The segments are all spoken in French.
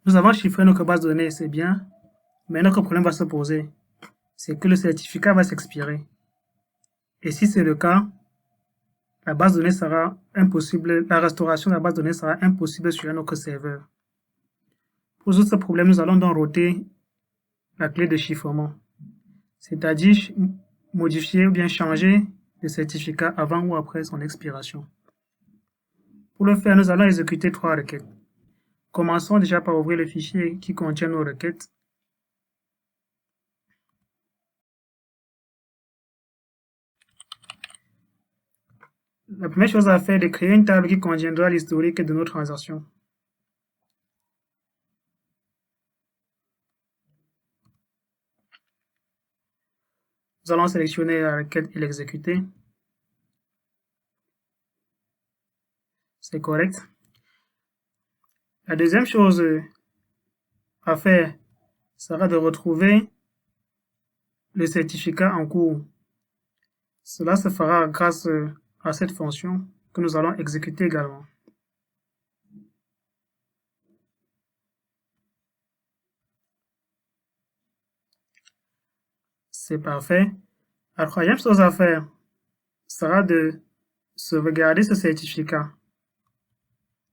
Nous avons chiffré notre base de données, c'est bien, mais notre problème va se poser. C'est que le certificat va s'expirer. Et si c'est le cas, la base de données sera impossible, la restauration de la base de données sera impossible sur un autre serveur. Pour résoudre ce problème, nous allons donc roter la clé de chiffrement, c'est-à-dire modifier ou bien changer le certificat avant ou après son expiration. Pour le faire, nous allons exécuter 3 requêtes. Commençons déjà par ouvrir le fichier qui contient nos requêtes. La première chose à faire est de créer une table qui contiendra l'historique de nos transactions. Nous allons sélectionner la requête et l'exécuter. C'est correct. La deuxième chose à faire sera de retrouver le certificat en cours. Cela se fera grâce à cette fonction que nous allons exécuter également. C'est parfait. La troisième chose à faire sera de sauvegarder ce certificat.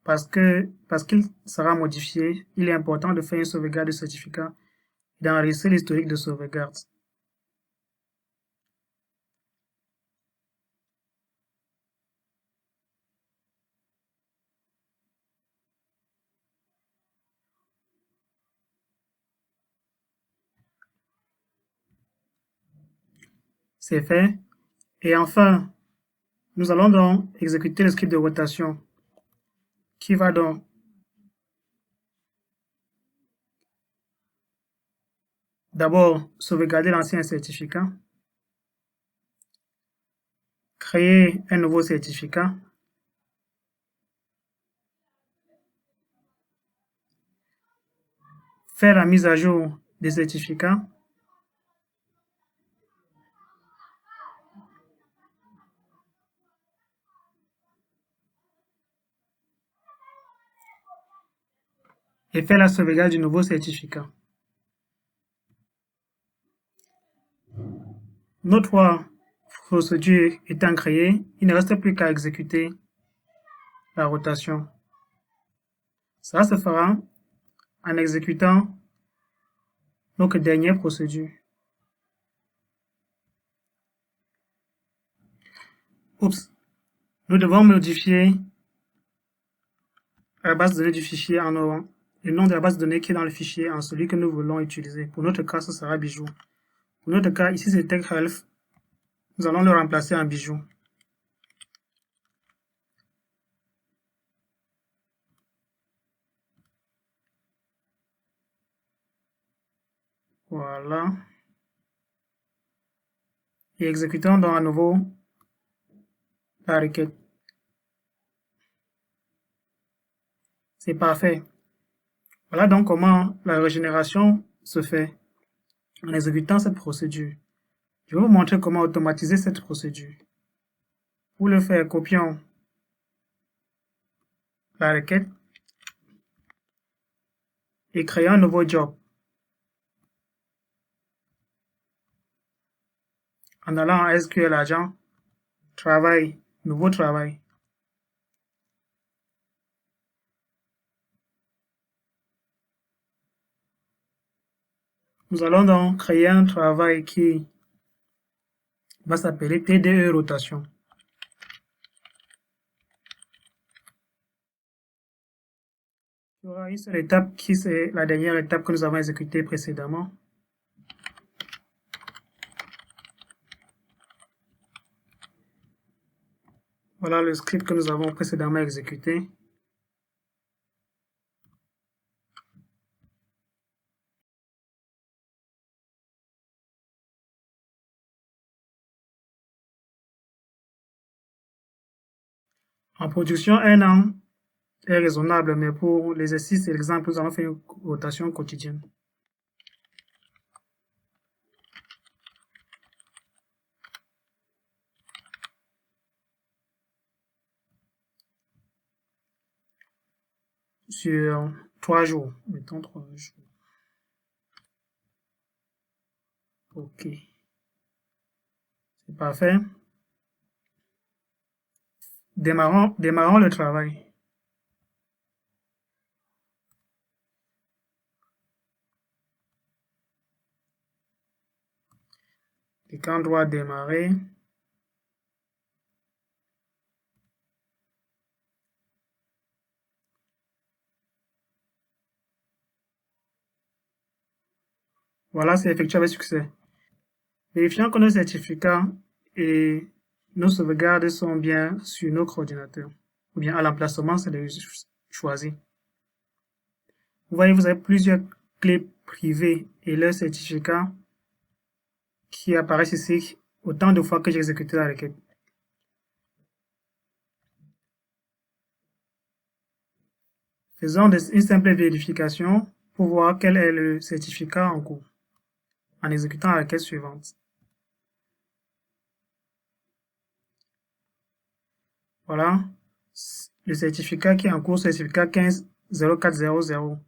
Parce qu'il sera modifié, il est important de faire une sauvegarde de certificat et d'enregistrer l'historique de sauvegarde. C'est fait. Et enfin, nous allons donc exécuter le script de rotation qui va donc d'abord sauvegarder l'ancien certificat, créer un nouveau certificat, faire la mise à jour des certificats, et faire la sauvegarde du nouveau certificat. Nos 3 procédures étant créées, il ne reste plus qu'à exécuter la rotation. Ça se fera en exécutant notre dernière procédure. Oups, nous devons modifier la base de données du fichier en le nom de la base de données qui est dans le fichier en celui que nous voulons utiliser. Pour notre cas, ce sera bijou. Pour notre cas, ici c'est TechHealth. Nous allons le remplacer en bijou. Voilà. Et exécutons donc à nouveau la requête. C'est parfait. Voilà donc comment la régénération se fait en exécutant cette procédure. Je vais vous montrer comment automatiser cette procédure. Pour le faire, copions la requête et créons un nouveau job en allant à SQL Agent, Travail, Nouveau travail. Nous allons donc créer un travail qui va s'appeler TDE Rotation. Il y aura une seule étape qui c'est la dernière étape que nous avons exécutée précédemment. Voilà le script que nous avons précédemment exécuté. En production, 1 an est raisonnable, mais pour l'exercice et l'exemple, nous allons faire une rotation quotidienne. Sur 3 jours. Mettons 3 jours. OK. C'est parfait. Démarrons le travail. Et quand on doit démarrer, voilà, c'est effectué avec succès. Vérifions que nos certificats et nos sauvegardes sont bien sur notre ordinateur, ou bien à l'emplacement, c'est choisi. Vous voyez, vous avez plusieurs clés privées et leurs certificats qui apparaissent ici autant de fois que j'ai exécuté la requête. Faisons une simple vérification pour voir quel est le certificat en cours en exécutant la requête suivante. Voilà, le certificat qui est en cours, certificat 150400.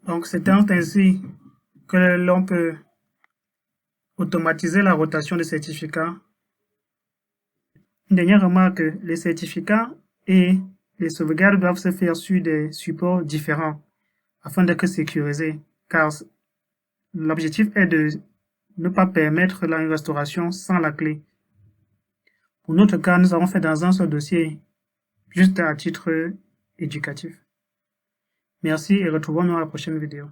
Donc, c'est ainsi que l'on peut automatiser la rotation des certificats. Une dernière remarque, les certificats et les sauvegardes doivent se faire sur des supports différents afin d'être sécurisés, car l'objectif est de ne pas permettre une restauration sans la clé. Pour notre cas, nous avons fait dans un seul dossier, juste à titre éducatif. Merci et retrouvons-nous à la prochaine vidéo.